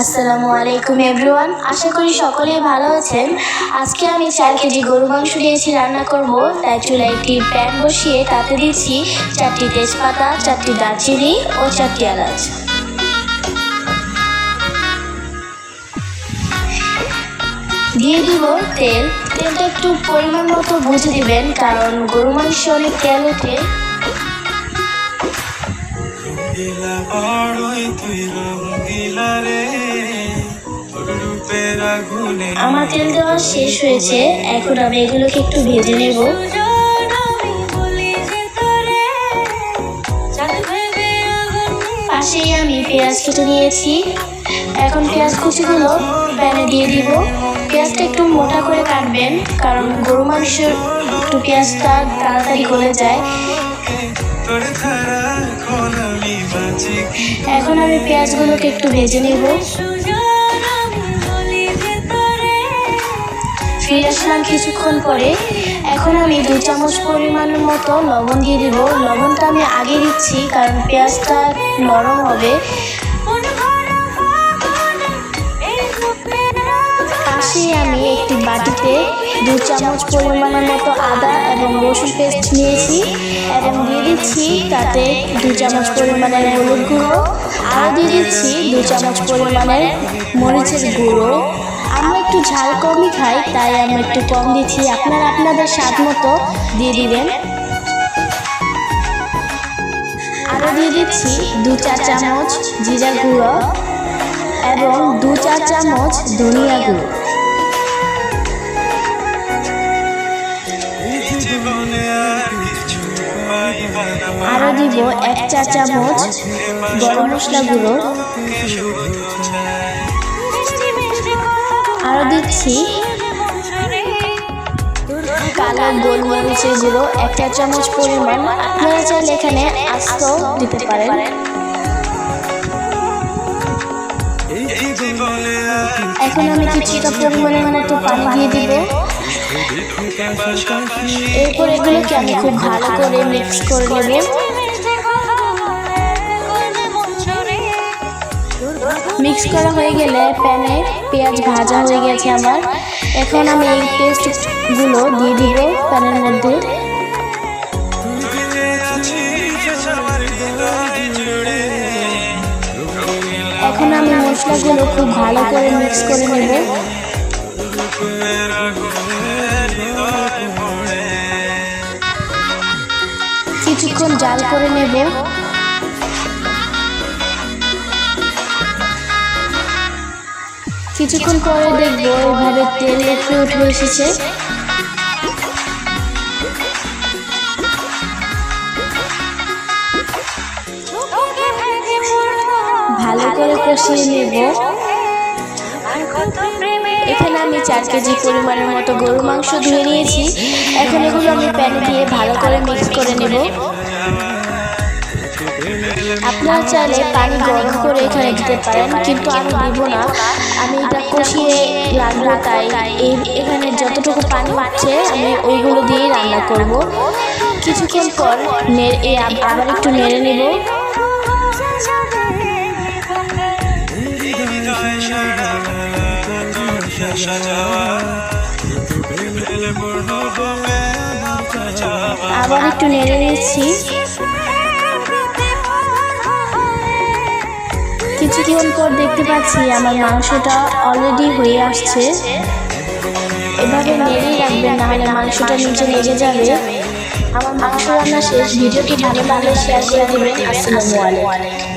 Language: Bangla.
আসসালামু আলাইকুম এভরিওয়ান, আশা করি সকলেই ভালো আছেন। আজকে আমি 4 কেজি গরু মাংস নিয়েছি রান্না করব। তাই চুলায় একটি প্যান বসিয়ে তাতে দিচ্ছি 4টি তেজপাতা, 4টি দারচিনি ও 4টি এলাচ। দিয়ে দিব তেল। তেলটা একটু পরিমাণ মতো বুঝে দিবেন, কারণ গরু মাংসে অনেক তেল ওঠে। আমার তেল দেওয়া শেষ হয়েছে, এখন আমি এগুলোকে একটু ভেজে নেব। পাশেই আমি পেঁয়াজ কেটে নিয়েছি। এখন পেঁয়াজ কুচিগুলো প্যানে দিয়ে দিব। পেঁয়াজটা একটু মোটা করে কাটবেন, কারণ গরু মাংসের একটু পেঁয়াজটা তাড়াতাড়ি গলে যায়। এখন আমি পেঁয়াজগুলোকে একটু ভেজে নেব। ফিরে আসলাম কিছুক্ষণ পরে। এখন আমি 2 চামচ পরিমাণের মতো লবণ দিয়ে দিব। লবণটা আমি আগে দিচ্ছি, কারণ পেঁয়াজটা নরম হবে। পাশে আমি একটি বাটিতে 2 চামচ পরিমাণের মতো আদা এবং রসুন পেস্ট নিয়েছি এবং দিয়ে দিচ্ছি তাতে 2 চামচ পরিমাণের হলুদ গুঁড়ো। আরও দিয়ে দিচ্ছি 2 চামচ পরিমাণের মরিচের গুঁড়ো। আমরা একটু ঝাল কমই খাই, তাই আমরা একটু কম দিচ্ছি। আপনারা আপনাদের স্বাদ মতো দিয়ে দিবেন। আরও দিয়ে দিচ্ছি 2-4 চামচ জিরা গুঁড়ো এবং 2-4 চামচ ধনিয়া গুঁড়ো। আরও দিব 1-4 চামচ গরম মশলা গুঁড়ো। আরও দিচ্ছি কালো গোলমরিচের গুঁড়ো 1-4 চামচ পরিমাণ। আপনারা চাইলে এখানে আস্ত দিতে পারেন। এখন আমি কিছুটা পরিমাণের মতো পানি দিয়ে দিব। এরপর এগুলোকে আমি খুব ভালো করে মিক্স করে নেব। মিক্স করা হয়ে গেলে প্যানে পেঁয়াজ ভাজা হয়ে গেছে আমার। এখন আমি এই পেস্টগুলো দিয়ে দিব প্যানের মধ্যে। এখন আমি মশলাগুলো খুব ভালো করে মিক্স করে নেব। কিছুক্ষণ জাল করে নেব। কিছুক্ষণ পরে দেখবো এভাবে তেল একটু উঠে এসেছে। ভালো করে কষিয়ে নেব। এখানে আমি 4 কেজি পরিমাণের মতো গরু মাংস ধুয়ে নিয়েছি। এখন এগুলো আমি প্যানে দিয়ে ভালো করে মিক্স করে নেব। আপনারা চাইলে পানি গরম করে এখানে দিতে পারেন, কিন্তু আমি দিব না। আমি এটা কষিয়ে রাখবো, তাই এখানে যতটুকু পানি উঠছে আমি ওইগুলো দিয়েই রান্না করব। কিছুক্ষণ পর আবার একটু নেড়ে নেব। আবার একটু নেড়ে নিচ্ছি। কিছুক্ষণ পর দেখতে পাচ্ছি আমার মাংসটা অলরেডি হয়ে আসছে। এভাবে নেড়েই রাখবেন, নাহলে মাংসটা নিচে লেগে যাবে। আমার মাংস রান্না শেষ। ভিডিওটি ভালো লাগলে শেয়ার করে দেবেন। আসসালামু আলাইকুম।